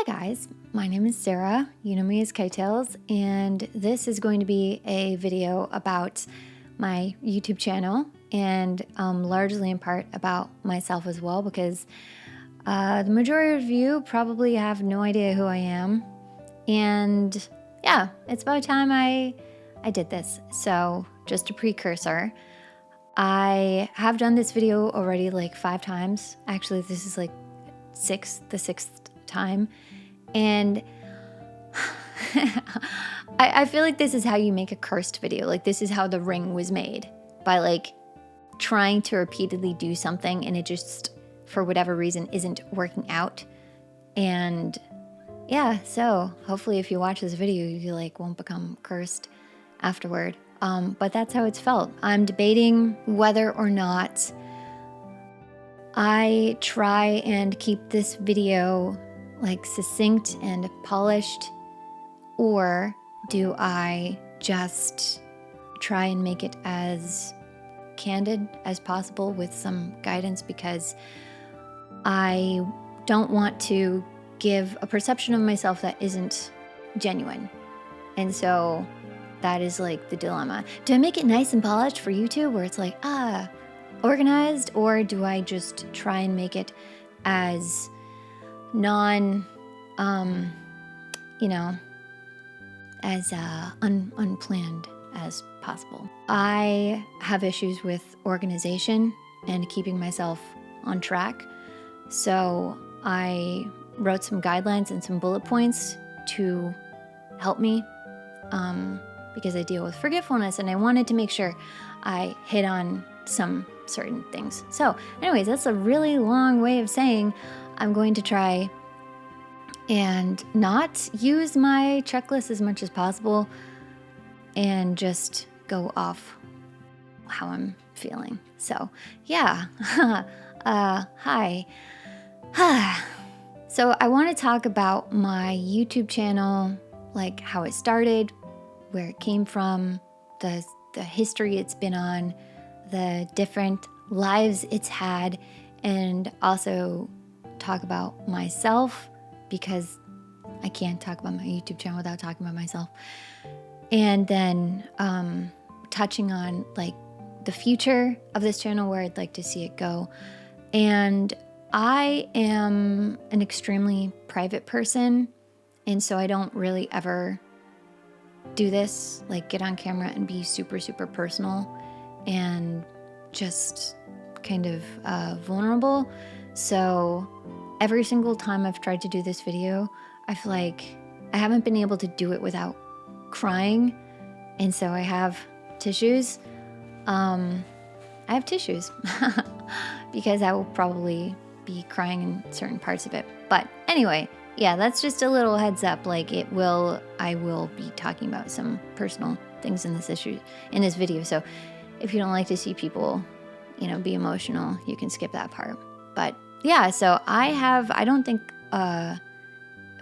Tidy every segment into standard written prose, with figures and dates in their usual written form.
Hi guys, my name is Sarah, you know me as KiteTales, and this is going to be a video about my YouTube channel and largely in part about myself as well, because the majority of you probably have no idea who I am, and yeah, it's about time I did this. So just a precursor, I have done this video already like 5 times. Actually, this is like the sixth time. And I feel like this is how you make a cursed video. Like, this is how the ring was made, by like trying to repeatedly do something and it just, for whatever reason, isn't working out. And yeah, so hopefully if you watch this video, you like won't become cursed afterward. But that's how it's felt. I'm debating whether or not I try and keep this video like succinct and polished, or do I just try and make it as candid as possible with some guidance, because I don't want to give a perception of myself that isn't genuine. And so that is like the dilemma. Do I make it nice and polished for YouTube where it's like, organized, or do I just try and make it as unplanned as possible? I have issues with organization and keeping myself on track. So I wrote some guidelines and some bullet points to help me, because I deal with forgetfulness and I wanted to make sure I hit on some certain things. So anyways, that's a really long way of saying I'm going to try and not use my checklist as much as possible and just go off how I'm feeling. So yeah, hi. So I want to talk about my YouTube channel, like how it started, where it came from, the history it's been on, the different lives it's had, and also talk about myself, because I can't talk about my YouTube channel without talking about myself. And then touching on like the future of this channel, where I'd like to see it go. And I am an extremely private person, and so I don't really ever do this, like get on camera and be super, super personal and just kind of vulnerable. So every single time I've tried to do this video, I feel like I haven't been able to do it without crying. And so I have tissues. I have tissues because I will probably be crying in certain parts of it. But anyway, yeah, that's just a little heads up. Like I will be talking about some personal things in this video. So if you don't like to see people, be emotional, you can skip that part. But yeah, so I don't think,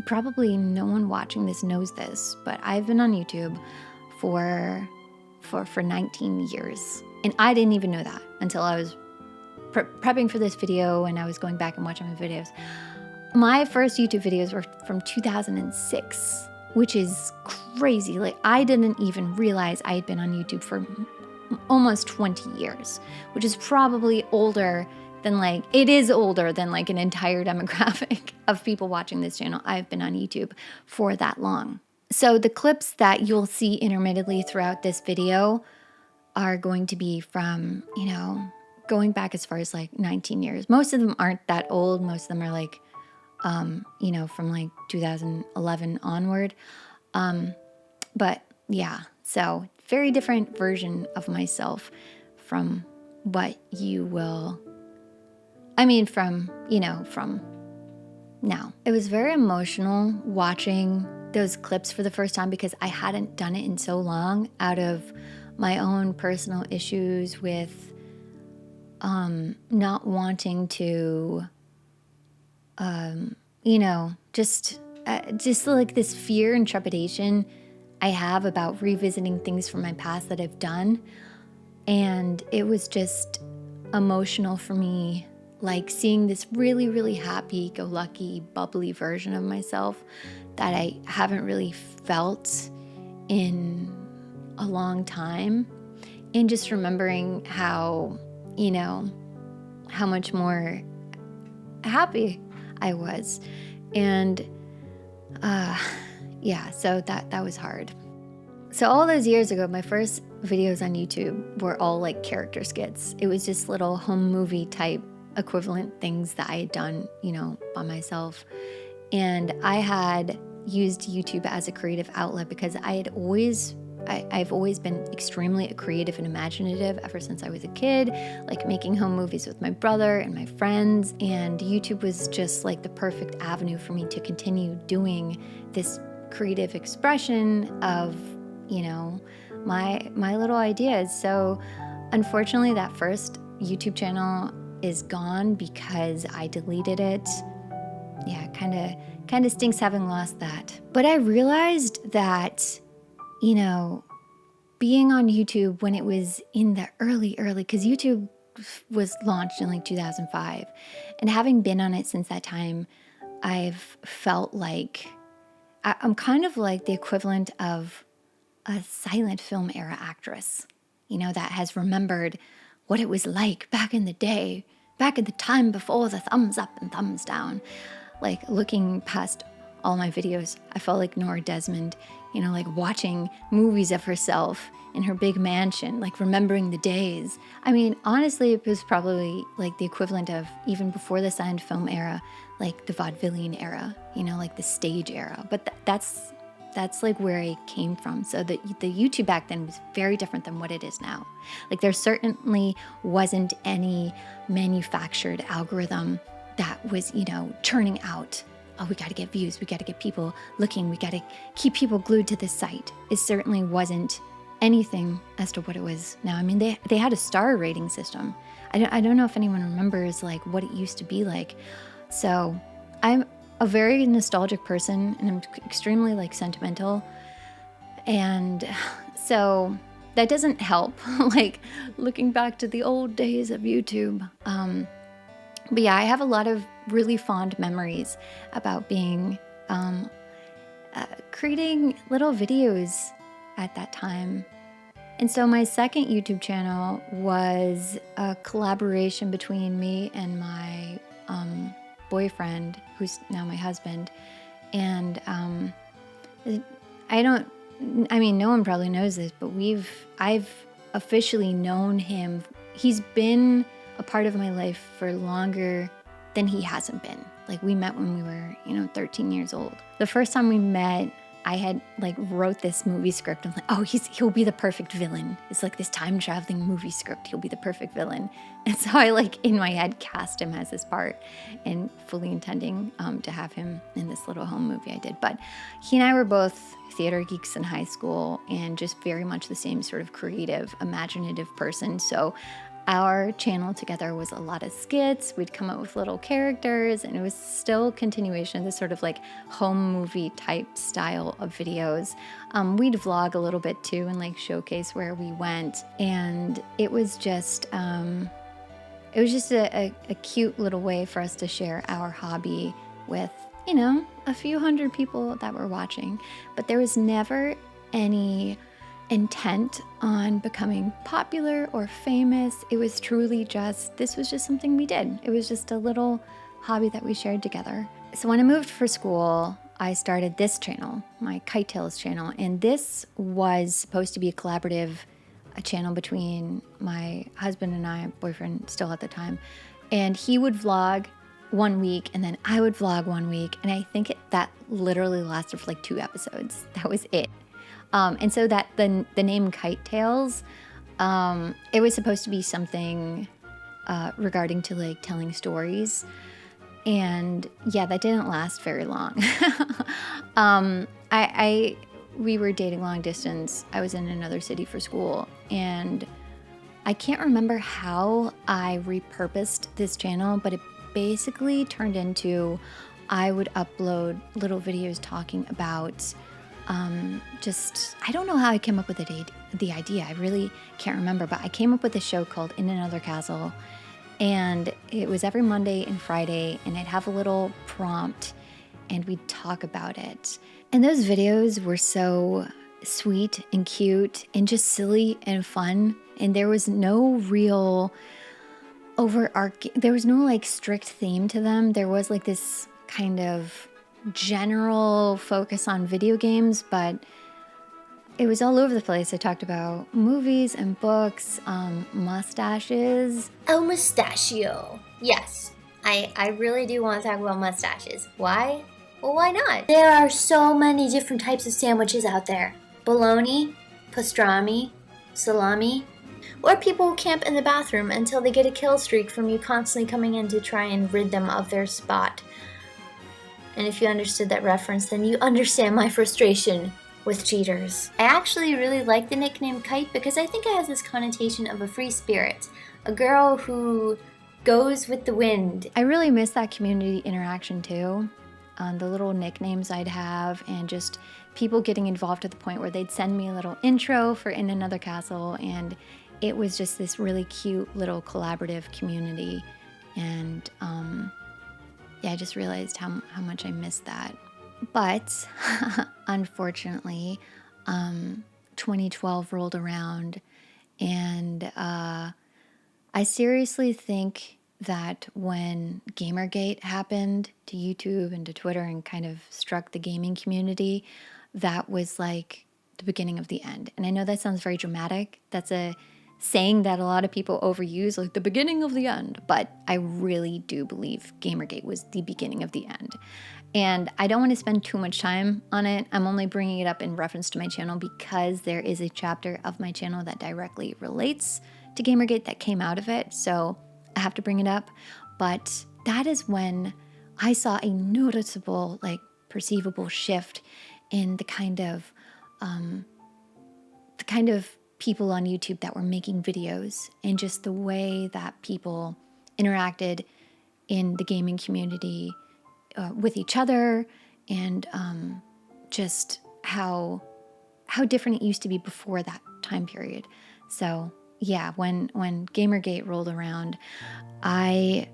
probably no one watching this knows this, but I've been on YouTube for 19 years. And I didn't even know that until I was prepping for this video and I was going back and watching my videos. My first YouTube videos were from 2006, which is crazy. Like, I didn't even realize I had been on YouTube for almost 20 years, which is probably older than an entire demographic of people watching this channel. I've been on YouTube for that long. So the clips that you'll see intermittently throughout this video are going to be from, going back as far as like 19 years. Most of them aren't that old. Most of them are like, from like 2011 onward. But yeah, so very different version of myself from what you will, from now. It was very emotional watching those clips for the first time, because I hadn't done it in so long, out of my own personal issues with not wanting to just like this fear and trepidation I have about revisiting things from my past that I've done. And it was just emotional for me like seeing this really, really happy-go-lucky, bubbly version of myself that I haven't really felt in a long time. And just remembering how, you know, how much more happy I was. And yeah, so that was hard. So all those years ago, my first videos on YouTube were all like character skits. It was just little home movie type equivalent things that I had done, you know, by myself. And I had used YouTube as a creative outlet because I've always been extremely creative and imaginative ever since I was a kid, like making home movies with my brother and my friends. And YouTube was just like the perfect avenue for me to continue doing this creative expression of, you know, my little ideas. So unfortunately, that first YouTube channel is gone because I deleted it. Yeah, kind of stinks having lost that. But I realized that, you know, being on YouTube when it was in the early, because YouTube was launched in like 2005, and having been on it since that time, I've felt like I'm kind of like the equivalent of a silent film era actress, you know, that has remembered what it was like back in the day, back in the time before the thumbs up and thumbs down. Like looking past all my videos, I felt like Nora Desmond, you know, like watching movies of herself in her big mansion, like remembering the days. I mean, honestly, it was probably like the equivalent of, even before the silent film era, like the vaudevillian era, you know, like the stage era. But that's like where I came from. So the YouTube back then was very different than what it is now. Like there certainly wasn't any manufactured algorithm that was, you know, churning out, oh, we got to get views, we got to get people looking, we got to keep people glued to this site. It certainly wasn't anything as to what it was now. I mean, they had a star rating system. I don't know if anyone remembers like what it used to be like. So I'm a very nostalgic person, and I'm extremely like sentimental. And so that doesn't help, like looking back to the old days of YouTube. But yeah, I have a lot of really fond memories about being, creating little videos at that time. And so my second YouTube channel was a collaboration between me and my boyfriend, who's now my husband. And no one probably knows this, but I've officially known him. He's been a part of my life for longer than he hasn't been. Like we met when we were, 13 years old. The first time we met, I had like wrote this movie script. I'm like, oh, he'll be the perfect villain. It's like this time traveling movie script. He'll be the perfect villain. And so I like in my head cast him as this part, and fully intending to have him in this little home movie I did. But he and I were both theater geeks in high school, and just very much the same sort of creative, imaginative person. So our channel together was a lot of skits. We'd come up with little characters, and it was still a continuation of this sort of like home movie type style of videos. We'd vlog a little bit too and like showcase where we went. And it was just a cute little way for us to share our hobby with, a few hundred people that were watching. But there was never any intent on becoming popular or famous. It was truly this was just something we did. It was just a little hobby that we shared together. So when I moved for school, I started this channel, my KiteTales channel, and this was supposed to be a channel between my husband and I, boyfriend still at the time, and he would vlog 1 week, and then I would vlog 1 week, and I think that literally lasted for like 2 episodes. That was it. And so that the name KiteTales, it was supposed to be something regarding to like telling stories. And yeah, that didn't last very long. We were dating long distance. I was in another city for school, and I can't remember how I repurposed this channel, but it basically turned into, I would upload little videos talking about I don't know how I came up with the idea. I really can't remember, but I came up with a show called In Another Castle, And it was every Monday and Friday, and I'd have a little prompt and we'd talk about it. And those videos were so sweet and cute and just silly and fun. And there was no real there was no like strict theme to them. There was like this kind of general focus on video games, but it was all over the place. I talked about movies and books, mustaches. Oh, mustachio. Yes, I really do want to talk about mustaches. Why? Well, why not? There are so many different types of sandwiches out there. Bologna, pastrami, salami, or people who camp in the bathroom until they get a kill streak from you constantly coming in to try and rid them of their spot. And if you understood that reference, then you understand my frustration with cheaters. I actually really like the nickname Kite because I think it has this connotation of a free spirit, a girl who goes with the wind. I really miss that community interaction too. The little nicknames I'd have and just people getting involved to the point where they'd send me a little intro for In Another Castle, and it was just this really cute little collaborative community. And yeah, I just realized how much I missed that. But unfortunately, 2012 rolled around, and I seriously think that when Gamergate happened to YouTube and to Twitter and kind of struck the gaming community, that was like the beginning of the end. And I know that sounds very dramatic. That's a saying that a lot of people overuse, like the beginning of the end. But I really do believe Gamergate was the beginning of the end. And I don't want to spend too much time on it. I'm only bringing it up in reference to my channel because there is a chapter of my channel that directly relates to Gamergate that came out of it. So I have to bring it up. But that is when I saw a noticeable, like perceivable shift in the kind of people on YouTube that were making videos and just the way that people interacted in the gaming community with each other, and just how different it used to be before that time period. So yeah, when Gamergate rolled around, I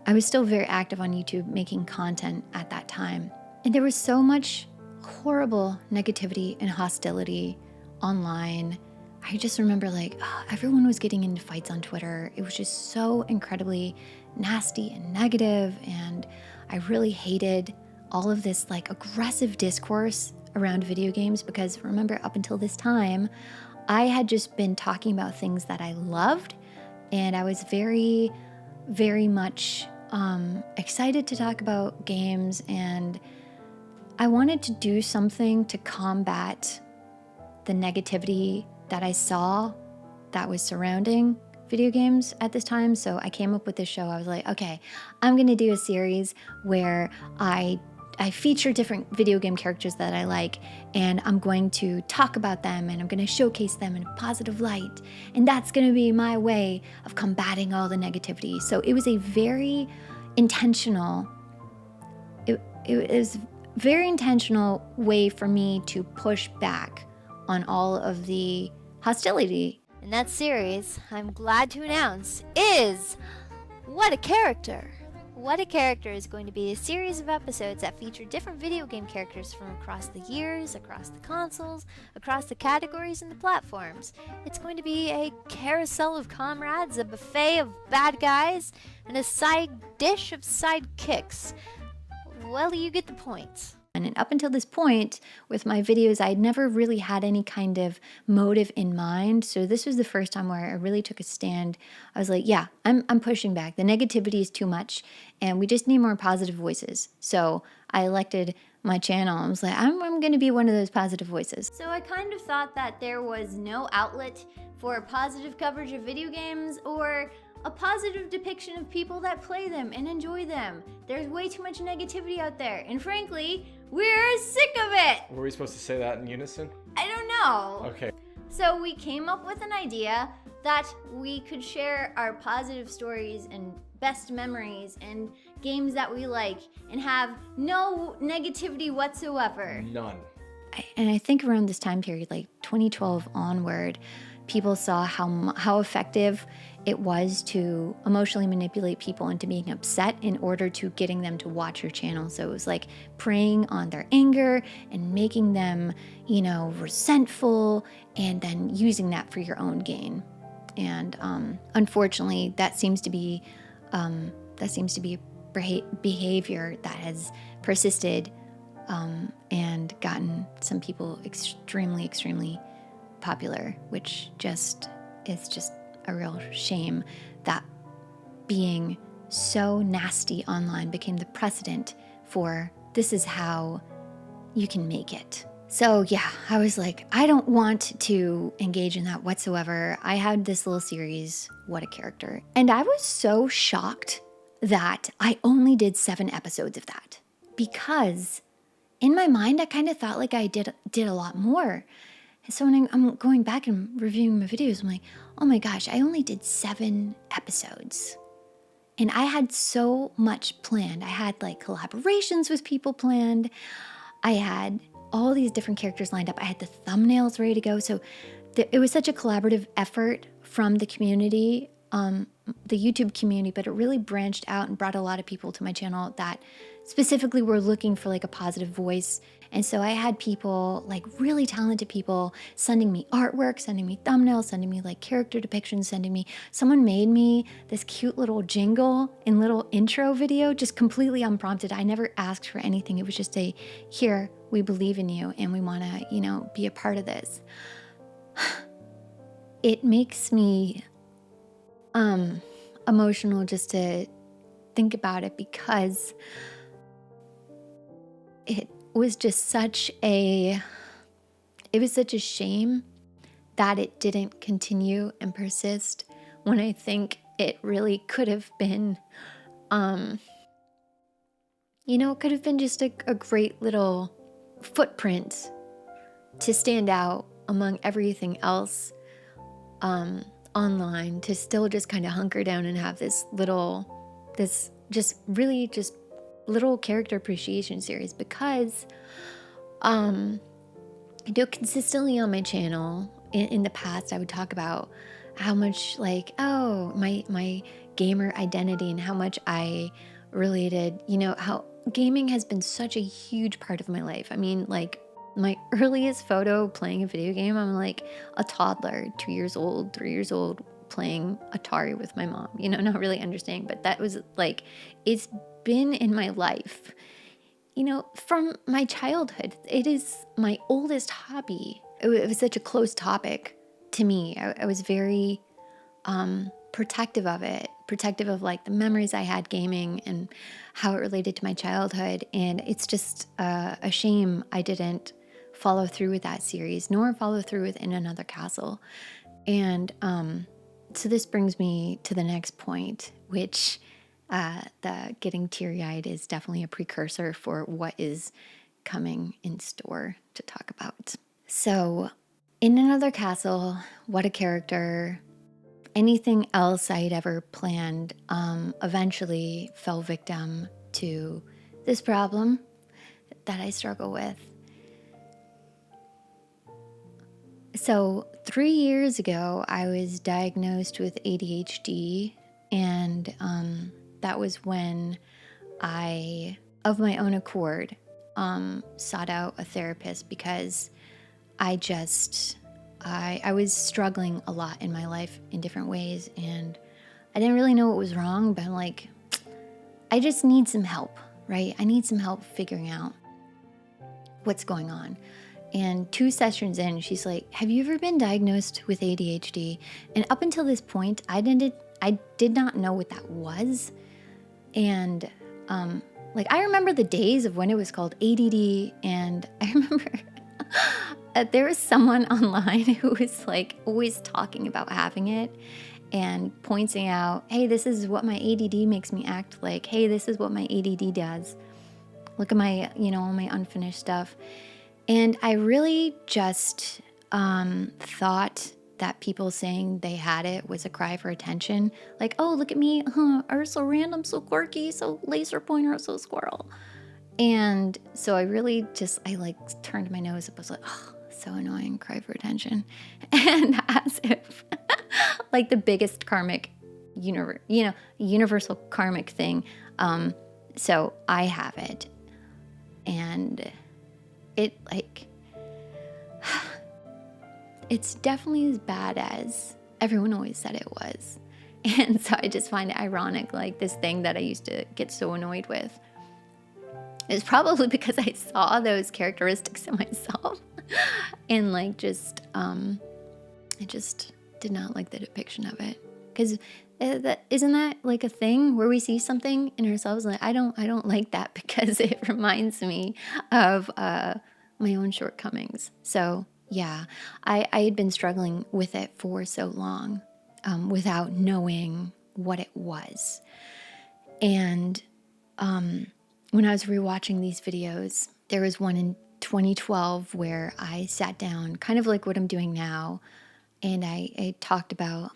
was still very active on YouTube making content at that time. And there was so much horrible negativity and hostility online. I just remember like everyone was getting into fights on Twitter. It was just so incredibly nasty and negative, and I really hated all of this like aggressive discourse around video games because remember, up until this time, I had just been talking about things that I loved, and I was very, very much excited to talk about games, and I wanted to do something to combat the negativity that I saw that was surrounding video games at this time. So I came up with this show. I was like, okay, I'm going to do a series where I feature different video game characters that I like, and I'm going to talk about them, and I'm going to showcase them in a positive light. And that's going to be my way of combating all the negativity. So it was a very intentional, it was very intentional way for me to push back on all of the hostility. And that series, I'm glad to announce, is What a Character! What a Character is going to be a series of episodes that feature different video game characters from across the years, across the consoles, across the categories and the platforms. It's going to be a carousel of comrades, a buffet of bad guys, and a side dish of sidekicks. Well, you get the point. And up until this point, with my videos, I'd never really had any kind of motive in mind. So this was the first time where I really took a stand. I was like, yeah, I'm pushing back. The negativity is too much, and we just need more positive voices. So I elected my channel. I was like, I'm going to be one of those positive voices. So I kind of thought that there was no outlet for positive coverage of video games or a positive depiction of people that play them and enjoy them. There's way too much negativity out there, and frankly, we're sick of it! Were we supposed to say that in unison? I don't know. Okay. So we came up with an idea that we could share our positive stories and best memories and games that we like and have no negativity whatsoever. None. And I think around this time period, like 2012 onward, people saw how effective it was to emotionally manipulate people into being upset in order to getting them to watch your channel. So it was like preying on their anger and making them, resentful, and then using that for your own gain. And unfortunately, that seems to be behavior that has persisted and gotten some people extremely popular, which is just a real shame that being so nasty online became the precedent for this is how you can make it. So yeah, I was like, I don't want to engage in that whatsoever. I had this little series, What a Character. And I was so shocked that I only did 7 episodes of that, because in my mind, I kind of thought like I did a lot more. So when I'm going back and reviewing my videos, I'm like, oh my gosh, I only did 7 episodes. And I had so much planned. I had like collaborations with people planned. I had all these different characters lined up. I had the thumbnails ready to go. So it was such a collaborative effort from the community, the YouTube community, but it really branched out and brought a lot of people to my channel that specifically were looking for like a positive voice. And so I had people, like really talented people, sending me artwork, sending me thumbnails, sending me like character depictions, someone made me this cute little jingle and little intro video, just completely unprompted. I never asked for anything. It was just here, we believe in you and we want to, be a part of this. It makes me emotional just to think about it, because it was such a shame that it didn't continue and persist, when I think it really could have been, it could have been just a great little footprint to stand out among everything else online, to still just kind of hunker down and have this little character appreciation series, because I do consistently on my channel in the past, I would talk about how much my gamer identity and how much I related, how gaming has been such a huge part of my life. I mean, like my earliest photo playing a video game, I'm like a toddler, 2 years old, 3 years old, playing Atari with my mom, not really understanding, but that was like, it's been in my life, from my childhood. It is my oldest hobby. It was such a close topic to me. I was very protective of it, protective of like the memories I had gaming and how it related to my childhood. And it's just a shame I didn't follow through with that series, nor follow through with In Another Castle. And so this brings me to the next point, which the getting teary-eyed is definitely a precursor for what is coming in store to talk about. So In Another Castle, What a Character, anything else I had ever planned eventually fell victim to this problem that I struggle with. So 3 years ago, I was diagnosed with ADHD, and that was when I, of my own accord, sought out a therapist, because I was struggling a lot in my life in different ways, and I didn't really know what was wrong, but I'm like, I just need some help, right? I need some help figuring out what's going on. And 2 sessions in, she's like, have you ever been diagnosed with ADHD? And up until this point, I did not know what that was. And I remember the days of when it was called ADD, and I remember there was someone online who was like always talking about having it and pointing out, hey, this is what my ADD makes me act like. Hey, this is what my ADD does. Look at my, all my unfinished stuff. And I really just thought that people saying they had it was a cry for attention. Like, oh, look at me. I'm so random, so quirky, so laser pointer, so squirrel. And so I really I turned my nose up. I was like, oh, so annoying, cry for attention. And as if like the biggest karmic universal karmic thing. So I have it. And it like, it's definitely as bad as everyone always said it was. And so I just find it ironic, like this thing that I used to get so annoyed with. It's probably because I saw those characteristics in myself. And like just, I just did not like the depiction of it. Because isn't that like a thing where we see something in ourselves like I don't like that because it reminds me of my own shortcomings. So yeah, I had been struggling with it for so long without knowing what it was. And when I was rewatching these videos, there was one in 2012 where I sat down, kind of like what I'm doing now, and I talked about,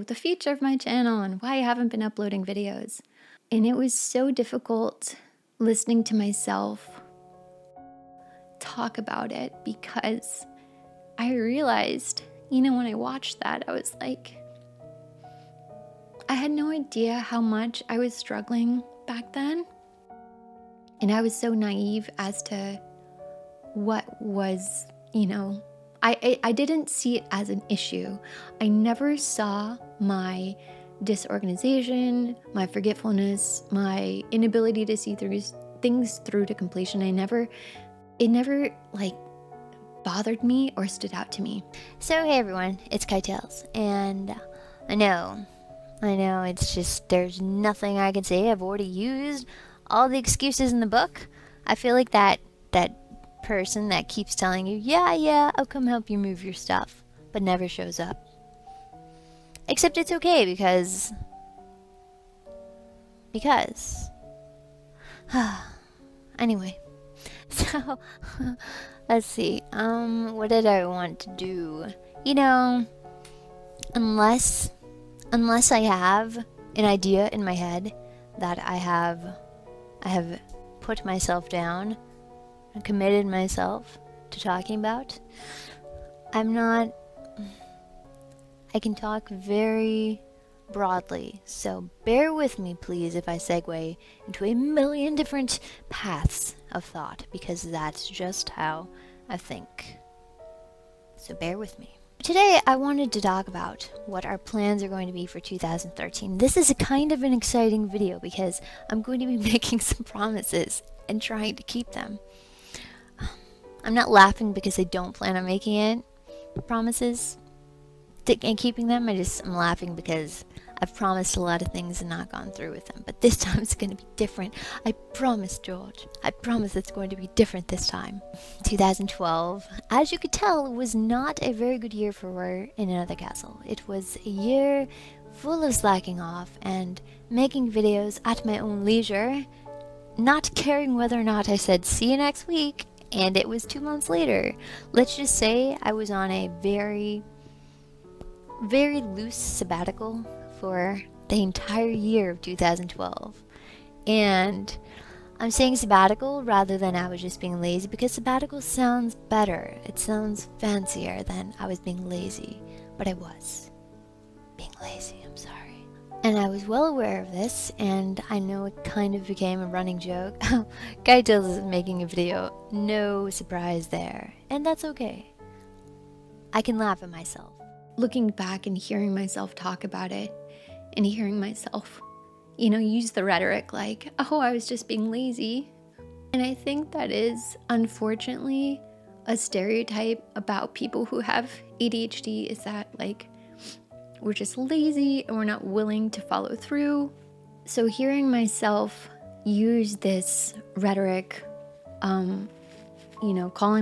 the future of my channel and why I haven't been uploading videos. And it was so difficult listening to myself talk about it because I realized, when I watched that, I was like, I had no idea how much I was struggling back then. And I was so naive as to what was, I didn't see it as an issue. I never saw my disorganization, my forgetfulness, my inability to see things through to completion. It never like bothered me or stood out to me. So hey everyone, it's KiteTales, and I know, it's just, there's nothing I can say. I've already used all the excuses in the book. I feel like that person that keeps telling you, yeah, I'll come help you move your stuff, but never shows up. Except it's okay because anyway, so let's see, what did I want to do? Unless I have an idea in my head that I have put myself down and committed myself to talking about, I can talk very broadly, so bear with me please if I segue into a million different paths of thought, because that's just how I think. So bear with me. Today I wanted to talk about what our plans are going to be for 2013. This is a kind of an exciting video because I'm going to be making some promises and trying to keep them. I'm not laughing because I don't plan on making it promises and keeping them. I'm laughing because I've promised a lot of things and not gone through with them. But this time it's going to be different. I promise, George. I promise it's going to be different this time. 2012, as you could tell, was not a very good year for War in Another Castle. It was a year full of slacking off and making videos at my own leisure, not caring whether or not I said see you next week, and it was 2 months later. Let's just say I was on a very, very loose sabbatical for the entire year of 2012. And I'm saying sabbatical rather than I was just being lazy because sabbatical sounds better. It sounds fancier than I was being lazy. But I was being lazy, I'm sorry. And I was well aware of this, and I know it kind of became a running joke. KiteTales is making a video, no surprise there. And that's okay. I can laugh at myself. Looking back and hearing myself talk about it, and hearing myself, use the rhetoric like, I was just being lazy. And I think that is, unfortunately, a stereotype about people who have ADHD, is that, like, we're just lazy and we're not willing to follow through. So hearing myself use this rhetoric, calling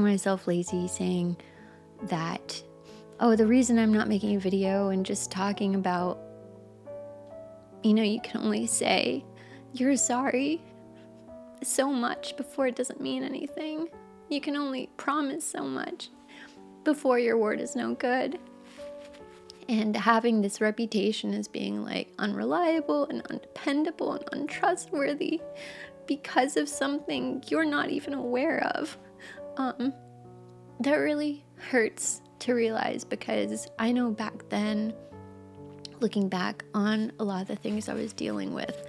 myself lazy, saying that, the reason I'm not making a video and just talking about, you can only say you're sorry so much before it doesn't mean anything. You can only promise so much before your word is no good. And having this reputation as being like unreliable and undependable and untrustworthy because of something you're not even aware of. that really hurts to realize, because I know back then, looking back on a lot of the things I was dealing with,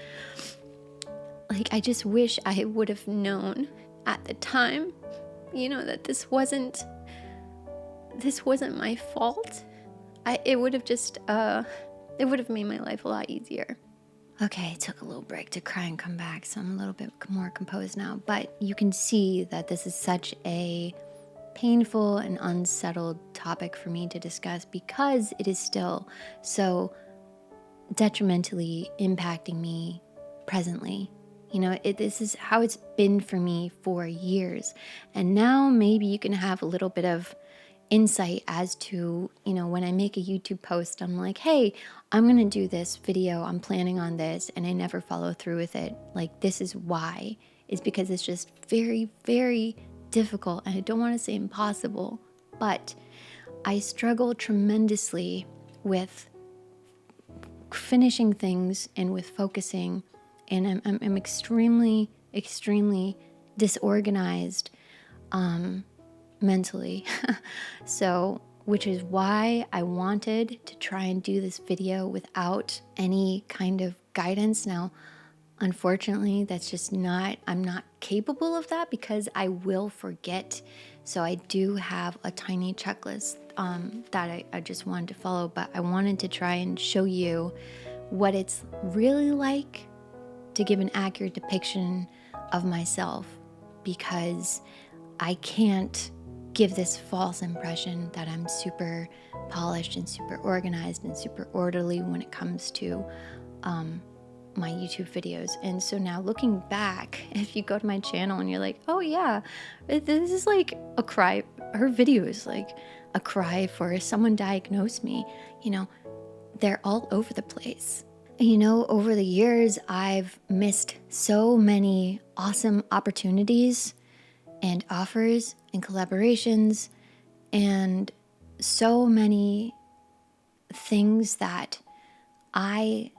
like, I just wish I would have known at the time, that this wasn't my fault. It would have just, it would have made my life a lot easier. Okay, I took a little break to cry and come back, so I'm a little bit more composed now. But you can see that this is such a painful and unsettled topic for me to discuss, because it is still so detrimentally impacting me presently. This is how it's been for me for years. And now maybe you can have a little bit of insight as to, when I make a YouTube post, I'm like, hey, I'm going to do this video, I'm planning on this, and I never follow through with it. Like, this is why. It's because it's just very, very difficult. And I don't want to say impossible, but I struggle tremendously with finishing things and with focusing. And I'm extremely, extremely disorganized mentally. So, which is why I wanted to try and do this video without any kind of guidance. Now, unfortunately, that's just I'm not capable of that, because I will forget. So I do have a tiny checklist that I just wanted to follow, but I wanted to try and show you what it's really like to give an accurate depiction of myself, because I can't give this false impression that I'm super polished and super organized and super orderly when it comes to my YouTube videos. And so now, looking back, if you go to my channel and you're like, oh yeah, this is like a cry, her video is like a cry for someone diagnosed me, they're all over the place. And over the years, I've missed so many awesome opportunities and offers and collaborations, and so many things that I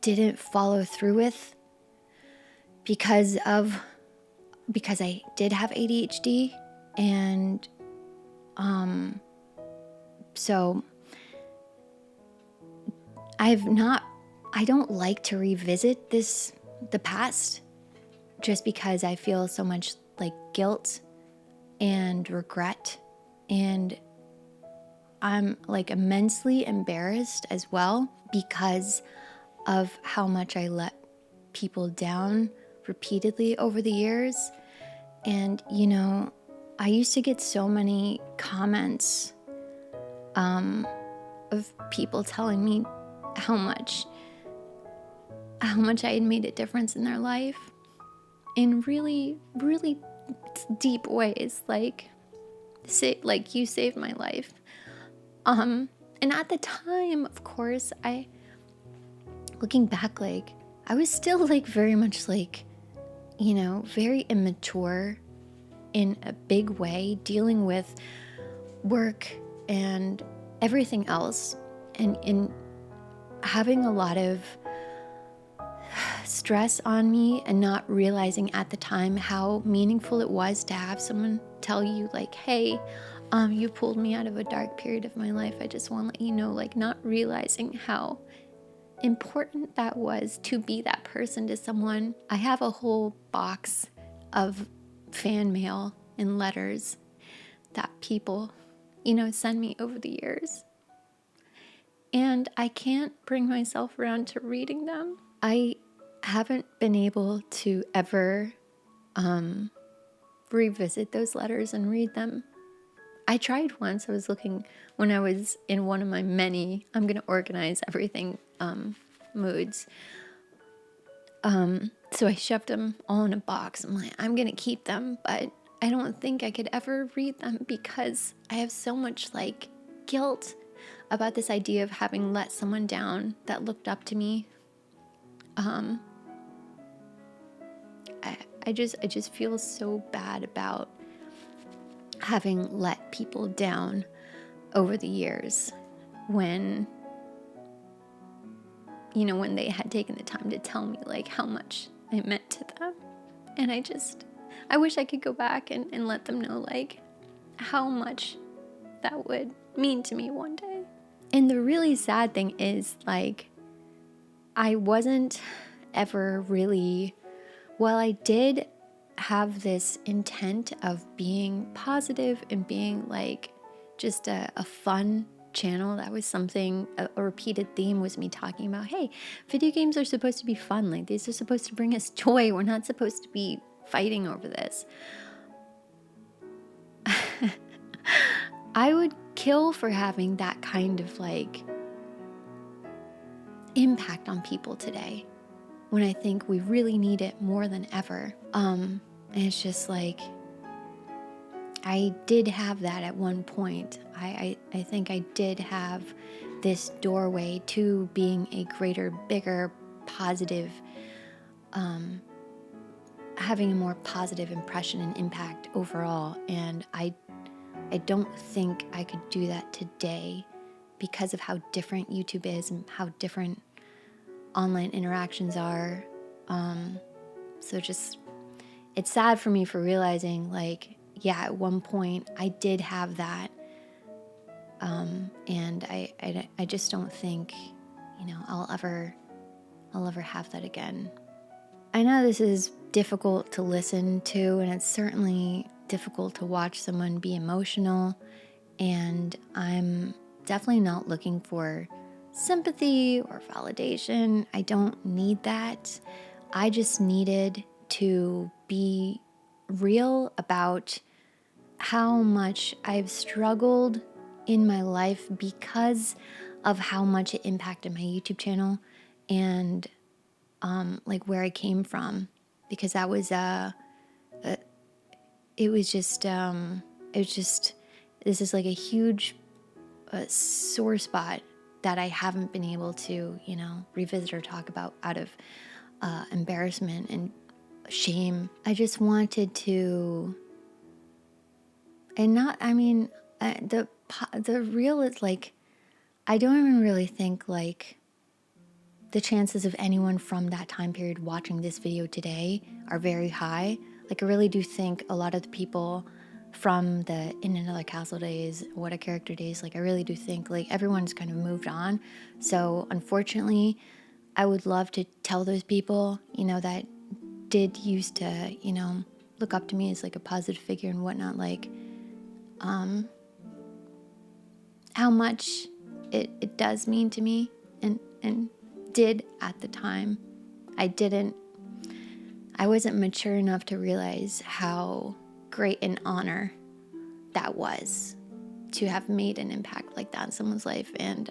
didn't follow through with because I did have ADHD. And so I don't like to revisit the past, just because I feel so much like guilt and regret, and I'm like immensely embarrassed as well, because of how much I let people down repeatedly over the years. And I used to get so many comments of people telling me how much I had made a difference in their life in really, really deep ways, like you saved my life. And at the time, of course, looking back, like, I was still like very much like, very immature in a big way, dealing with work and everything else, and having a lot of stress on me, and not realizing at the time how meaningful it was to have someone tell you like, hey, you pulled me out of a dark period of my life. I just want to let you know, like, not realizing how important that was to be that person to someone. I have a whole box of fan mail and letters that people, send me over the years. And I can't bring myself around to reading them. I haven't been able to ever revisit those letters and read them. I tried once. I was looking when I was in one of my many I'm going to organize everything moods. So I shoved them all in a box. I'm like, I'm going to keep them, but I don't think I could ever read them, because I have so much like guilt about this idea of having let someone down that looked up to me. I just feel so bad about having let people down over the years when they had taken the time to tell me like how much I meant to them. And I wish I could go back and let them know, like, how much that would mean to me one day. And the really sad thing is, like, I wasn't ever really, while I did have this intent of being positive and being like just a fun channel, that was something, a repeated theme was me talking about, hey, video games are supposed to be fun. Like, these are supposed to bring us joy. We're not supposed to be fighting over this. I would kill for having that kind of like impact on people today when I think we really need it more than ever. And it's just like, I did have that at one point. I think I did have this doorway to being a greater, bigger, positive, having a more positive impression and impact overall. And I don't think I could do that today because of how different YouTube is and how different online interactions are. So just, it's sad for me for realizing, like, yeah, at one point I did have that. And I just don't think, you know, I'll ever have that again. I know this is difficult to listen to, and it's certainly difficult to watch someone be emotional, and I'm definitely not looking for sympathy or validation. I don't need that. I just needed to be real about how much I've struggled in my life because of how much it impacted my YouTube channel and like where I came from, because that was this is like a huge sore spot that I haven't been able to, you know, revisit or talk about out of embarrassment and shame. I just wanted to, and not, I mean, the real is like, I don't even really think like the chances of anyone from that time period watching this video today are very high. Like, I really do think a lot of the people from the In Another Castle days, What a Character days, like, I really do think like everyone's kind of moved on. So unfortunately, I would love to tell those people, you know, that did used to, you know, look up to me as like a positive figure and whatnot, like, how much it does mean to me and did at the time. I wasn't mature enough to realize how great an honor that was to have made an impact like that in someone's life. And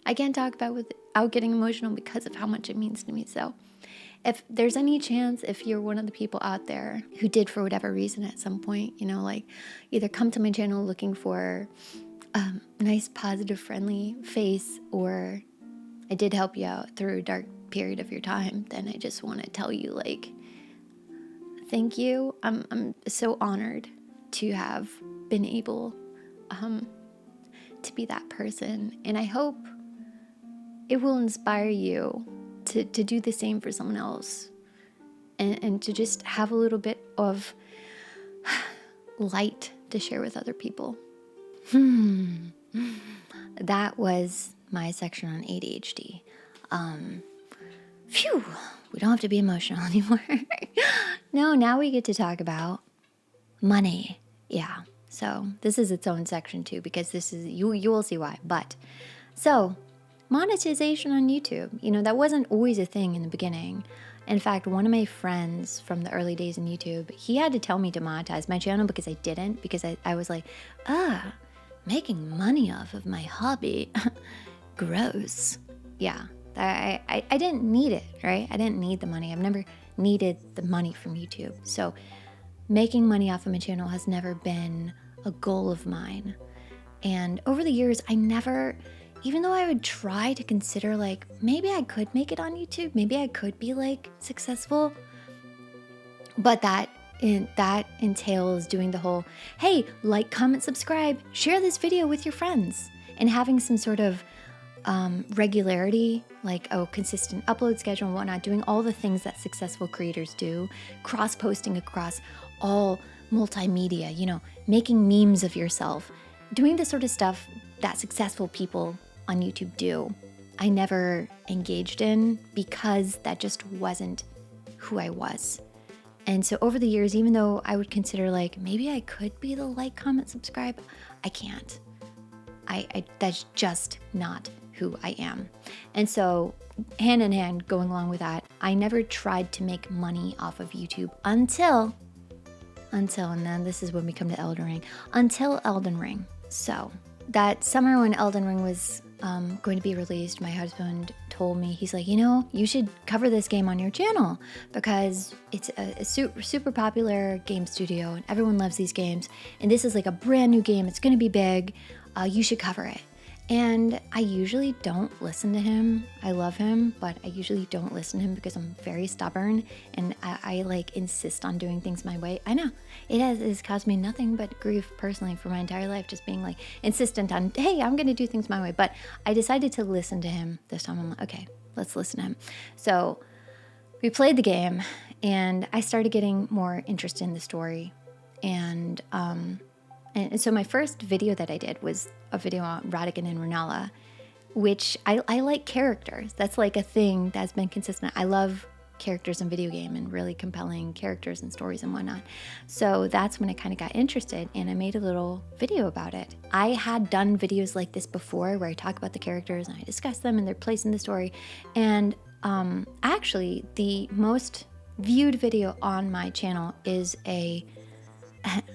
I can't talk about without getting emotional because of how much it means to me. So if there's any chance, if you're one of the people out there who did, for whatever reason at some point, you know, like either come to my channel looking for a nice, positive, friendly face, or I did help you out through a dark period of your time, then I just want to tell you, like, thank you. I'm so honored to have been able to be that person. And I hope it will inspire you to do the same for someone else, and to just have a little bit of light to share with other people. That was my section on ADHD. Phew, we don't have to be emotional anymore. No, now we get to talk about money. Yeah, so this is its own section too, because this is, you will see why. But, so, monetization on YouTube, you know, that wasn't always a thing in the beginning. In fact, one of my friends from the early days in YouTube, he had to tell me to monetize my channel because I didn't, because I was like, making money off of my hobby. Gross. Yeah, I didn't need it, right? I didn't need the money. I've never needed the money from YouTube. So making money off of my channel has never been a goal of mine. And over the years, I never, even though I would try to consider like, maybe I could make it on YouTube, maybe I could be like successful, but that entails doing the whole, hey, like, comment, subscribe, share this video with your friends, and having some sort of regularity, like a consistent upload schedule and whatnot, doing all the things that successful creators do, cross-posting across all multimedia, you know, making memes of yourself, doing the sort of stuff that successful people on YouTube do. I never engaged in because that just wasn't who I was. And so over the years, even though I would consider like, maybe I could be the like, comment, subscribe, I can't. That's just not who I am. And so hand in hand, going along with that, I never tried to make money off of YouTube until, and then this is when we come to Elden Ring, until Elden Ring. So that summer when Elden Ring was going to be released, my husband told me, he's like, you know, you should cover this game on your channel because it's a super popular game studio and everyone loves these games. And this is like a brand new game. It's going to be big. You should cover it. And I usually don't listen to him. I love him, but I usually don't listen to him because I'm very stubborn and I like insist on doing things my way. I know it's caused me nothing but grief personally for my entire life, just being like insistent on, hey, I'm gonna do things my way. But I decided to listen to him this time. I'm like, okay, let's listen to him. So we played the game and I started getting more interest in the story. And so my first video that I did was a video on Radigan and Renala, which I like characters. That's like a thing that's been consistent. I love characters in video game and really compelling characters and stories and whatnot. So that's when I kind of got interested and I made a little video about it. I had done videos like this before where I talk about the characters and I discuss them and their place in the story. And actually the most viewed video on my channel is a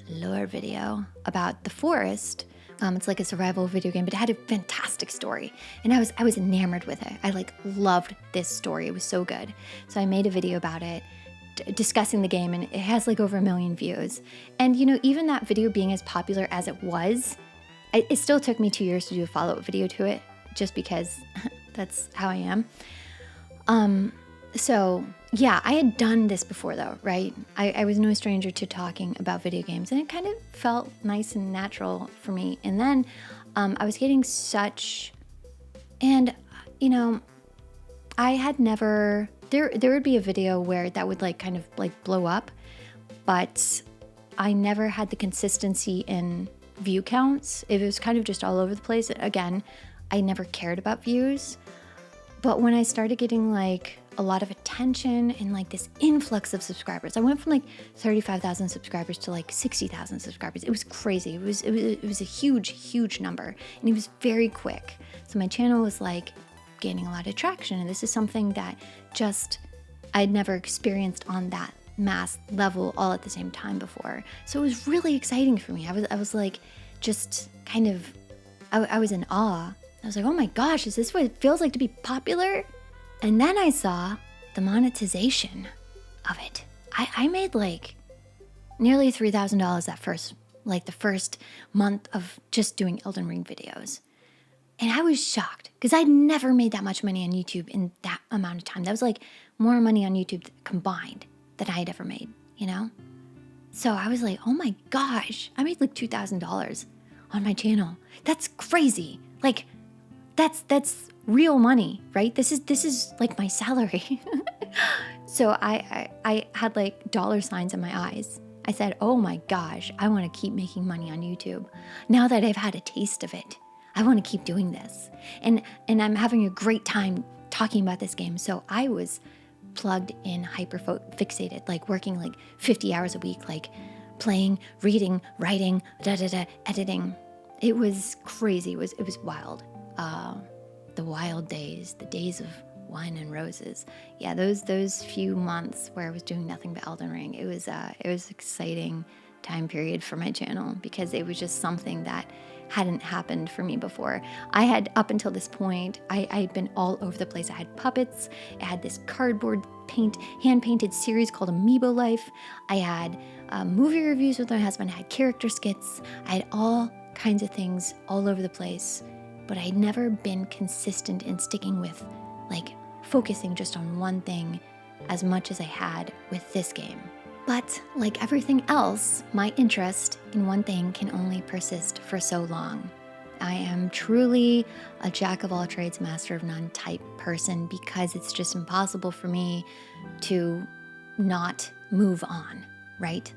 lore video about the forest. It's like a survival video game, but it had a fantastic story. And I was enamored with it. I like loved this story. It was so good. So I made a video about it, discussing the game, and it has like over 1 million views. And you know, even that video being as popular as it was, it still took me 2 years to do a follow-up video to it, just because that's how I am. So yeah, I had done this before though, right? I was no stranger to talking about video games and it kind of felt nice and natural for me. And then I was getting and you know, I had never, there would be a video where that would like kind of like blow up, but I never had the consistency in view counts. It was kind of just all over the place. Again, I never cared about views. But when I started getting like a lot of attention and like this influx of subscribers, I went from like 35,000 subscribers to like 60,000 subscribers. It was crazy. It was a huge number and it was very quick. So my channel was like gaining a lot of traction. And this is something that just I'd never experienced on that mass level all at the same time before. So it was really exciting for me. I was like, just kind of, I was in awe. I was like, oh my gosh, is this what it feels like to be popular? And then I saw the monetization of it. I made like nearly $3,000 the first month of just doing Elden Ring videos. And I was shocked because I'd never made that much money on YouTube in that amount of time. That was like more money on YouTube combined than I had ever made, you know? So I was like, oh my gosh, I made like $2,000 on my channel. That's crazy. Like, that's real money, right? This is like my salary. So I had like dollar signs in my eyes. I said, oh my gosh, I want to keep making money on YouTube. Now that I've had a taste of it, I want to keep doing this. And I'm having a great time talking about this game. So I was plugged in, hyper fixated, like working like 50 hours a week, like playing, reading, writing, editing. It was crazy. It was wild. The wild days, the days of wine and roses. Yeah, those few months where I was doing nothing but Elden Ring, it was exciting time period for my channel because it was just something that hadn't happened for me before. I had, up until this point, I had been all over the place. I had puppets, I had this cardboard hand-painted series called Amiibo Life. I had movie reviews with my husband, I had character skits, I had all kinds of things all over the place. But I'd never been consistent in sticking with, like, focusing just on one thing as much as I had with this game. But like everything else, my interest in one thing can only persist for so long. I am truly a jack of all trades, master of none type person because it's just impossible for me to not move on, right?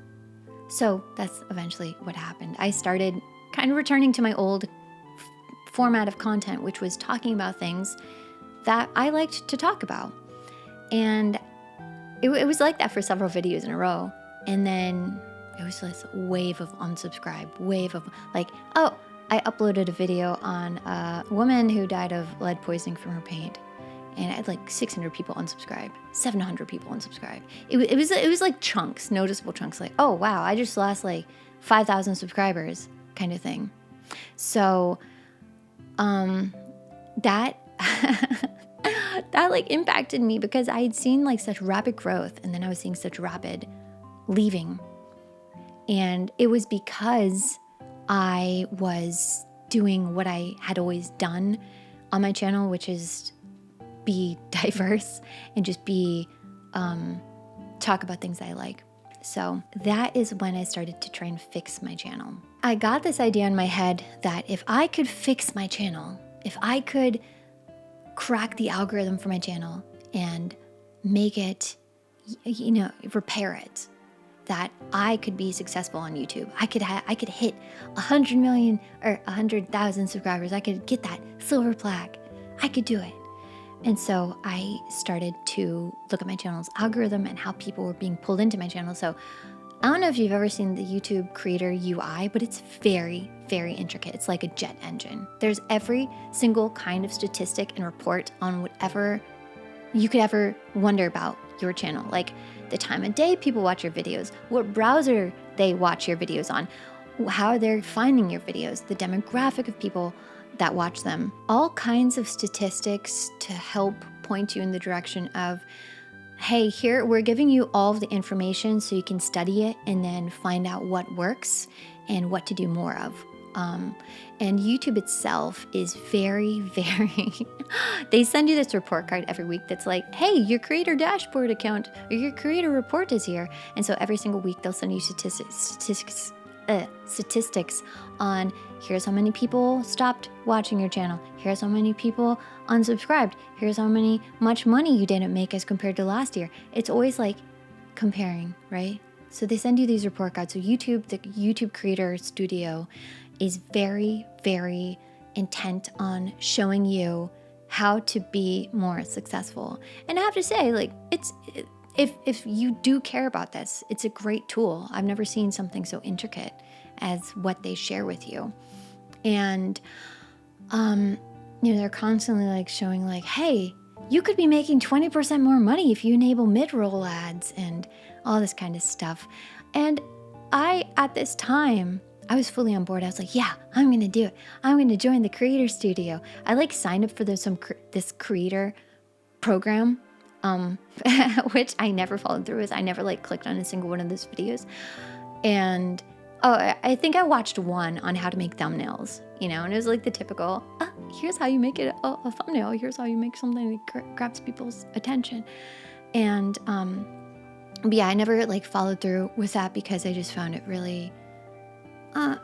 So that's eventually what happened. I started kind of returning to my old format of content, which was talking about things that I liked to talk about. And it was like that for several videos in a row. And then it was this wave of unsubscribe, wave of like, oh, I uploaded a video on a woman who died of lead poisoning from her paint. And I had like 600 people unsubscribe, 700 people unsubscribe. It was like chunks, noticeable chunks, like, oh wow, I just lost like 5,000 subscribers kind of thing. So that that like impacted me because I had seen like such rapid growth, and then I was seeing such rapid leaving. And it was because I was doing what I had always done on my channel, which is be diverse and just be talk about things I like. So that is when I started to try and fix my channel. I got this idea in my head that if I could fix my channel, if I could crack the algorithm for my channel and make it, repair it, that I could be successful on YouTube. I could hit 100 million or 100,000 subscribers. I could get that silver plaque. I could do it. And so I started to look at my channel's algorithm and how people were being pulled into my channel. So I don't know if you've ever seen the YouTube creator UI, but it's very, very intricate. It's like a jet engine. There's every single kind of statistic and report on whatever you could ever wonder about your channel. Like the time of day people watch your videos, what browser they watch your videos on, how they're finding your videos, the demographic of people that watch them, all kinds of statistics to help point you in the direction of, hey, here, we're giving you all of the information so you can study it and then find out what works and what to do more of. And YouTube itself is very, very, they send you this report card every week that's like, hey, your creator dashboard account or your creator report is here. And so every single week they'll send you statistics on here's how many people stopped watching your channel, here's how many people unsubscribed, here's how much money you didn't make as compared to last year. It's always like comparing, right? So they send you these report cards. So the YouTube Creator Studio is very, very intent on showing you how to be more successful. And I have to say, like, if you do care about this, it's a great tool. I've never seen something so intricate as what they share with you. And, they're constantly like showing like, hey, you could be making 20% more money if you enable mid-roll ads and all this kind of stuff. And at this time, I was fully on board. I was like, yeah, I'm going to do it. I'm going to join the creator studio. I like signed up for this creator program, which I never followed through with. I never like clicked on a single one of those videos. And I think I watched one on how to make thumbnails, and it was like the typical, here's how you make it a thumbnail. Here's how you make something that grabs people's attention. And, but yeah, I never like followed through with that because I just found it really, I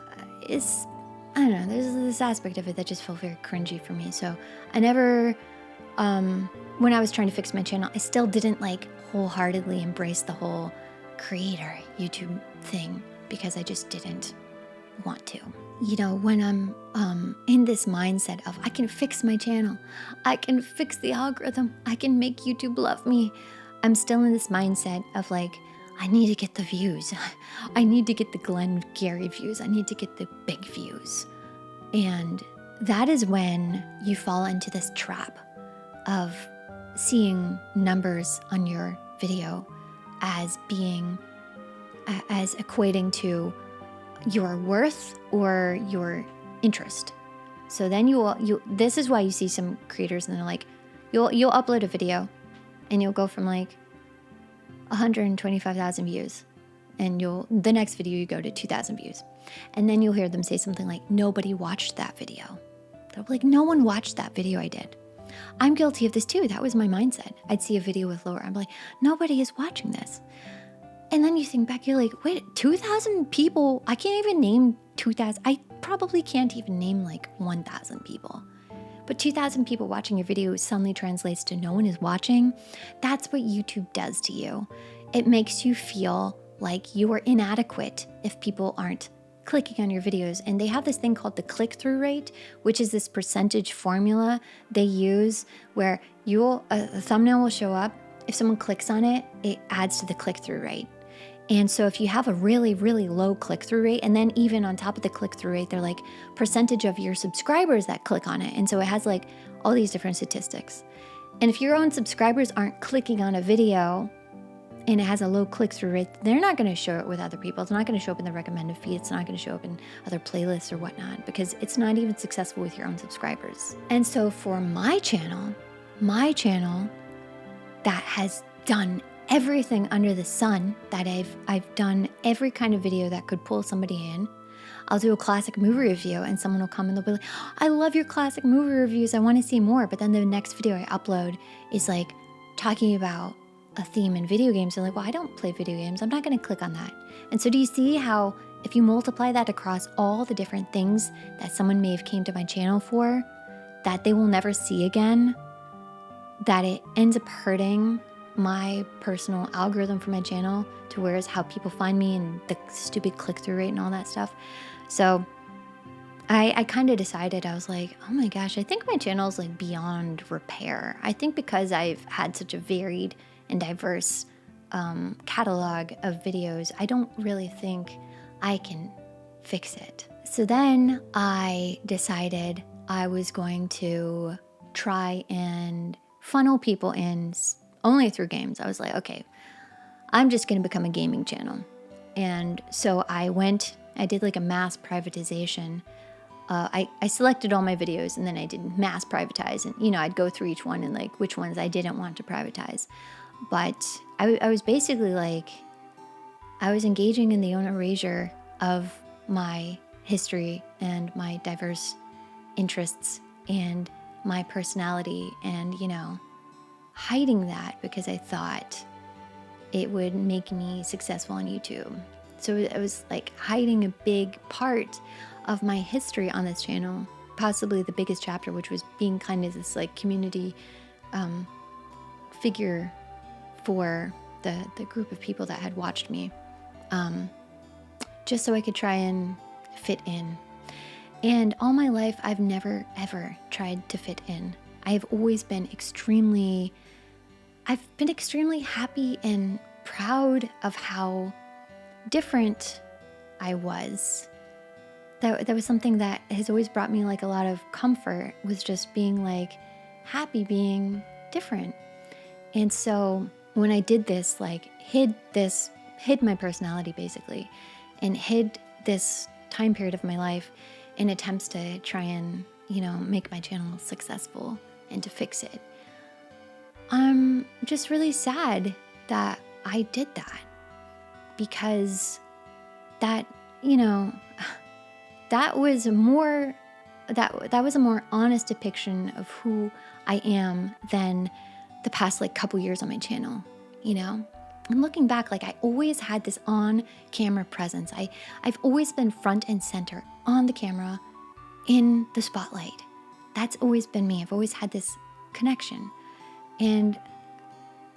don't know, there's this aspect of it that just felt very cringy for me. So I never, when I was trying to fix my channel, I still didn't like wholeheartedly embrace the whole creator YouTube thing because I just didn't want to. When I'm in this mindset of I can fix my channel, I can fix the algorithm, I can make YouTube love me, I'm still in this mindset of like, I need to get the views. I need to get the Glenn Gary views. I need to get the big views. And that is when you fall into this trap of seeing numbers on your video as equating to your worth or your interest. So then this is why you see some creators and they're like, you'll upload a video and you'll go from like 125,000 views, and the next video you go to 2,000 views, and then you'll hear them say something like, nobody watched that video. They'll be like, no one watched that video I did. I'm guilty of this too. That was my mindset. I'd see a video with lower, I'm like, nobody is watching this. And then you think back, you're like, wait, 2,000 people? I can't even name 2,000. I probably can't even name like 1,000 people. But 2,000 people watching your video suddenly translates to no one is watching. That's what YouTube does to you. It makes you feel like you are inadequate if people aren't clicking on your videos. And they have this thing called the click-through rate, which is this percentage formula they use where a thumbnail will show up. If someone clicks on it, it adds to the click-through rate. And so if you have a really, really low click-through rate, and then even on top of the click-through rate, they're like percentage of your subscribers that click on it. And so it has like all these different statistics. And if your own subscribers aren't clicking on a video and it has a low click-through rate, they're not going to show it with other people. It's not going to show up in the recommended feed. It's not going to show up in other playlists or whatnot, because it's not even successful with your own subscribers. And so for my channel that has done everything under the sun, that I've done every kind of video that could pull somebody in. I'll do a classic movie review and someone will come and they'll be like, I love your classic movie reviews, I want to see more. But then the next video I upload is like talking about a theme in video games. They're like, well, I don't play video games, I'm not going to click on that. And so do you see how if you multiply that across all the different things that someone may have came to my channel for, that they will never see again, that it ends up hurting my personal algorithm for my channel to where is how people find me and the stupid click-through rate and all that stuff. So I kind of decided, I was like, oh my gosh, I think my channel is like beyond repair. I think because I've had such a varied and diverse catalog of videos, I don't really think I can fix it. So then I decided I was going to try and funnel people in only through games. I was like, okay, I'm just going to become a gaming channel. And so I did like a mass privatization. I selected all my videos and then I did mass privatize. And, I'd go through each one and like which ones I didn't want to privatize. But I was basically like, I was engaging in the own erasure of my history and my diverse interests and my personality and, hiding that because I thought it would make me successful on YouTube. So it was like hiding a big part of my history on this channel, possibly the biggest chapter, which was being kind of this like community figure for the group of people that had watched me, just so I could try and fit in. And all my life, I've never, ever tried to fit in. I've always been extremely happy and proud of how different I was. That was something that has always brought me like a lot of comfort, was just being like happy being different. And so when I did this, like hid my personality basically, and hid this time period of my life in attempts to try and, make my channel successful and to fix it. I'm just really sad that I did that, because that was a more honest depiction of who I am than the past like couple years on my channel, And looking back, like I always had this on-camera presence. I've always been front and center on the camera, in the spotlight. That's always been me. I've always had this connection. And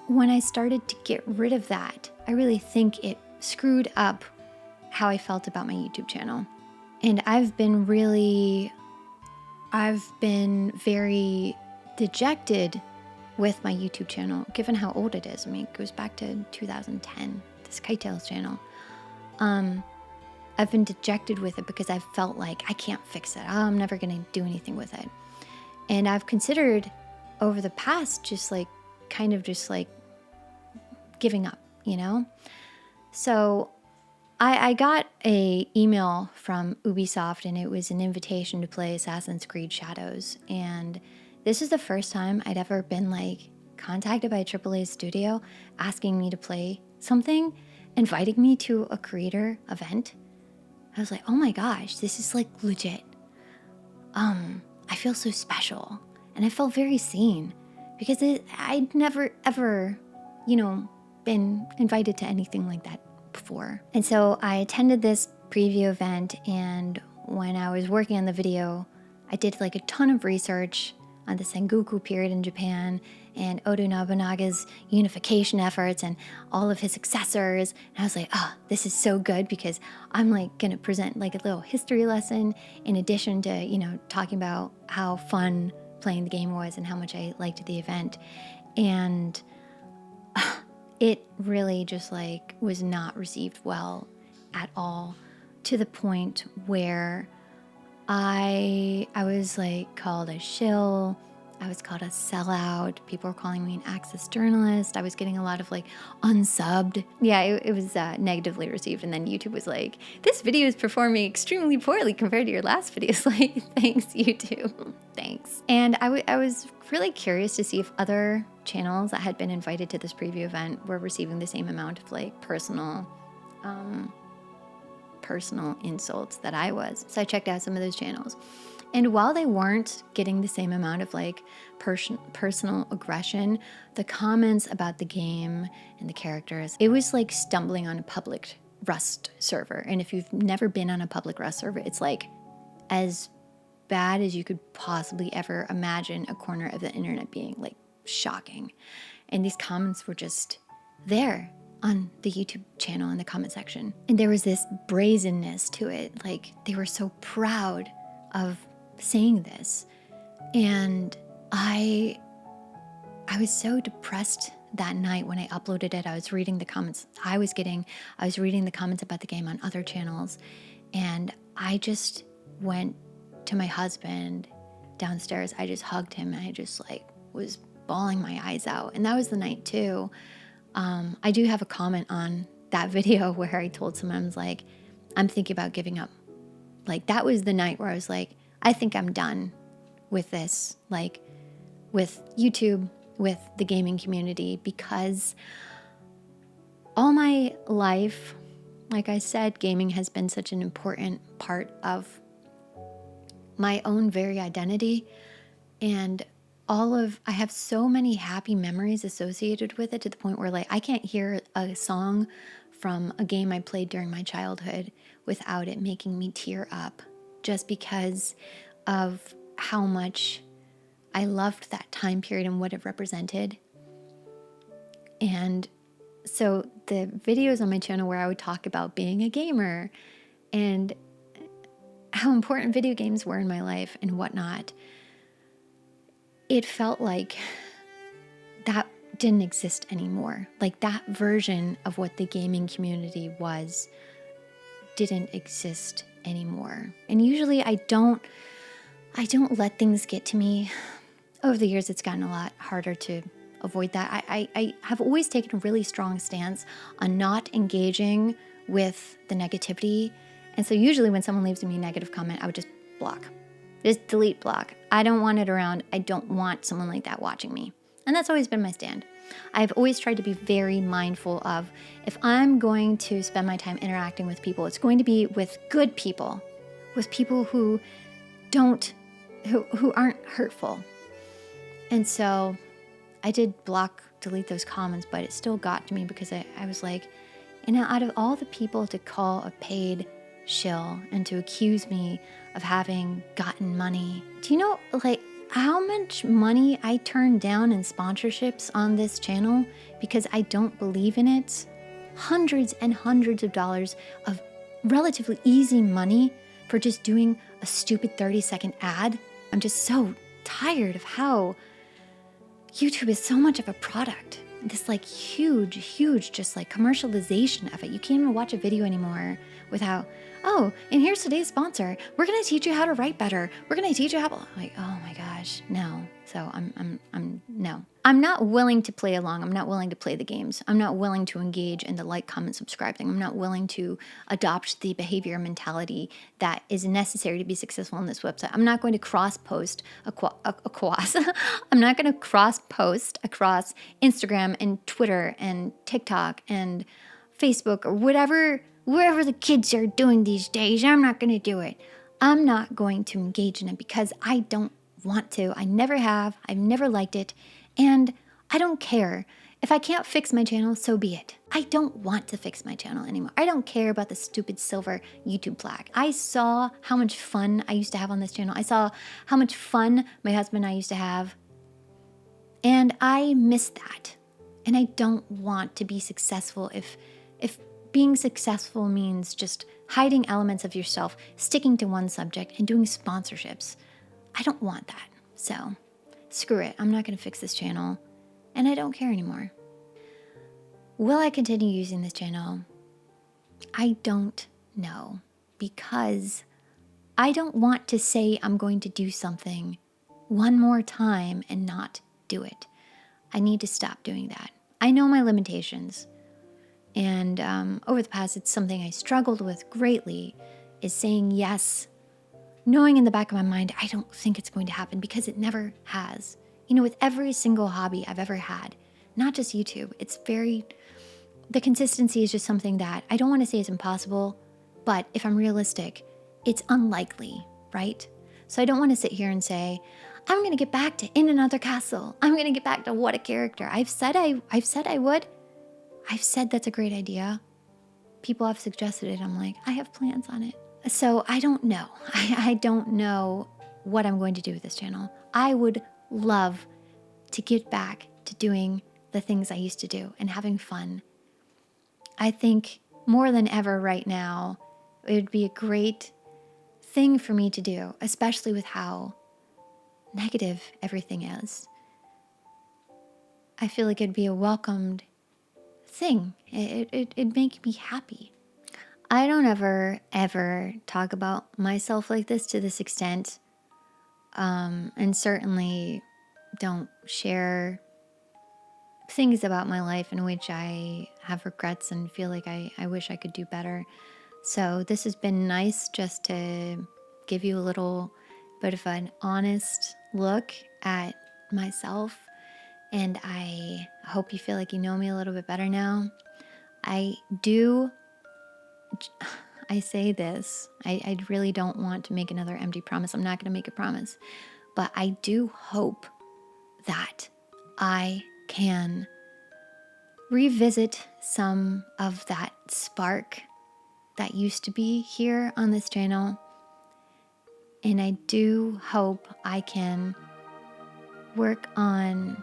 when I started to get rid of that, I really think it screwed up how I felt about my YouTube channel. And I've been very dejected with my YouTube channel, given how old it is. I mean, it goes back to 2010, this KiteTales channel. I've been dejected with it because I've felt like I can't fix it. I'm never going to do anything with it. And I've considered over the past just giving up, So I got a email from Ubisoft, and it was an invitation to play Assassin's Creed Shadows. And this is the first time I'd ever been like contacted by a AAA studio asking me to play something, inviting me to a creator event. I was like, oh my gosh, this is like legit. I feel so special. And I felt very seen because I'd never ever, been invited to anything like that before. And so I attended this preview event, and when I was working on the video, I did like a ton of research on the Sengoku period in Japan and Oda Nobunaga's unification efforts and all of his successors. And I was like, oh, this is so good because I'm like going to present like a little history lesson in addition to, you know, talking about how fun playing the game was and how much I liked the event. And it really just like was not received well at all, to the point where I was like called a shill. I was called a sellout. People were calling me an access journalist. I was getting a lot of like unsubbed. Yeah, it was negatively received. And then YouTube was like, this video is performing extremely poorly compared to your last videos. Like, thanks, YouTube. Thanks. And I was really curious to see if other channels that had been invited to this preview event were receiving the same amount of like personal insults that I was. So I checked out some of those channels. And while they weren't getting the same amount of like personal aggression, the comments about the game and the characters, it was like stumbling on a public Rust server. And if you've never been on a public Rust server, it's like as bad as you could possibly ever imagine a corner of the internet being, like shocking. And these comments were just there on the YouTube channel in the comment section. And there was this brazenness to it. Like they were so proud of saying this. And I was so depressed that night when I uploaded it. I was reading the comments I was reading the comments about the game on other channels. And I just went to my husband downstairs. I just hugged him and I just like was bawling my eyes out. And that was the night too. I do have a comment on that video where I told someone, I was like, I'm thinking about giving up. Like that was the night where I was like, I think I'm done with this, like with YouTube, with the gaming community, because all my life, like I said, gaming has been such an important part of my own very identity. And I have so many happy memories associated with it, to the point where like I can't hear a song from a game I played during my childhood without it making me tear up, just because of how much I loved that time period and what it represented. And so the videos on my channel where I would talk about being a gamer and how important video games were in my life and whatnot, it felt like that didn't exist anymore. Like that version of what the gaming community was didn't exist anymore. And usually I don't let things get to me. Over the years, it's gotten a lot harder to avoid that. I have always taken a really strong stance on not engaging with the negativity. And so usually when someone leaves me a negative comment, I would just block. Just delete, block. I don't want it around. I don't want someone like that watching me. And that's always been my stand. I've always tried to be very mindful of, if I'm going to spend my time interacting with people, it's going to be with good people, with people who aren't hurtful. And so I did delete those comments, but it still got to me because I was like, out of all the people to call a paid shill and to accuse me of having gotten money, do you know like how much money I turned down in sponsorships on this channel because I don't believe in it? Hundreds and hundreds of dollars of relatively easy money for just doing a stupid 30-second ad. I'm just so tired of how YouTube is so much of a product. This like huge just like commercialization of it. You can't even watch a video anymore without, oh, and here's today's sponsor. We're gonna teach you how to write better. We're gonna teach you how to, like, oh my gosh, no. So no. I'm not willing to play along. I'm not willing to play the games. I'm not willing to engage in the like, comment, subscribe thing. I'm not willing to adopt the behavior mentality that is necessary to be successful on this website. I'm not going to cross-post I'm not going to cross-post across Instagram and Twitter and TikTok and Facebook or wherever the kids are doing these days. I'm not going to do it. I'm not going to engage in it because I don't want to. I never have. I've never liked it. And I don't care If I can't fix my channel, so be it. I don't want to fix my channel anymore. I don't care about the stupid silver YouTube plaque. I saw how much fun I used to have on this channel. I saw how much fun my husband and I used to have. And I miss that. And I don't want to be successful if being successful means just hiding elements of yourself, sticking to one subject, and doing sponsorships. I don't want that. So screw it. I'm not going to fix this channel. And I don't care anymore. Will I continue using this channel? I don't know, because I don't want to say I'm going to do something one more time and not do it. I need to stop doing that. I know my limitations. And over the past, it's something I struggled with greatly, is saying yes, knowing in the back of my mind, I don't think it's going to happen, because it never has. You know, with every single hobby I've ever had, not just YouTube, the consistency is just something that I don't want to say is impossible, but if I'm realistic, it's unlikely, right? So I don't want to sit here and say, I'm going to get back to In Another Castle. I'm going to get back to What a Character. I've said I would. I've said that's a great idea. People have suggested it. I'm like, I have plans on it. So I don't know. I don't know what I'm going to do with this channel. I would love to get back to doing the things I used to do and having fun. I think more than ever right now, it would be a great thing for me to do, especially with how negative everything is. I feel like it'd be a welcomed thing. It'd make me happy. I don't ever talk about myself like this to this extent, and certainly don't share things about my life in which I have regrets and feel like I wish I could do better. So this has been nice, just to give you a little bit of an honest look at myself. And I hope you feel like you know me a little bit better now. I say this, I really don't want to make another empty promise. I'm not going to make a promise. But I do hope that I can revisit some of that spark that used to be here on this channel. And I do hope I can work on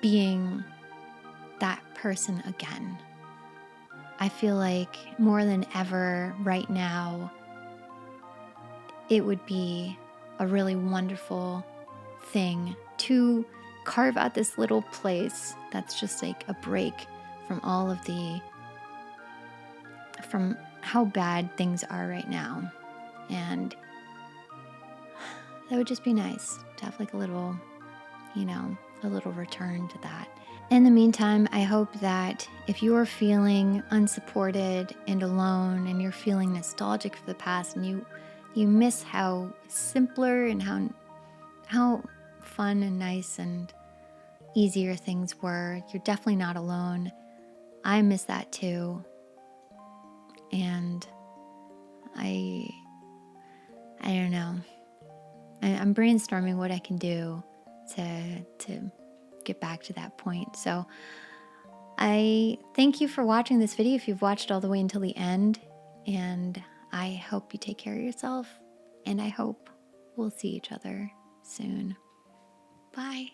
being that person again. I feel like more than ever right now, it would be a really wonderful thing to carve out this little place that's just like a break from all of from how bad things are right now. And that would just be nice to have like a little, a little return to that. In the meantime, I hope that if you are feeling unsupported and alone, and you're feeling nostalgic for the past, and you miss how simpler and how fun and nice and easier things were, you're definitely not alone. I miss that too. And I don't know. I'm brainstorming what I can do to get back to that point. So I thank you for watching this video, if you've watched all the way until the end, and I hope you take care of yourself, and I hope we'll see each other soon. Bye.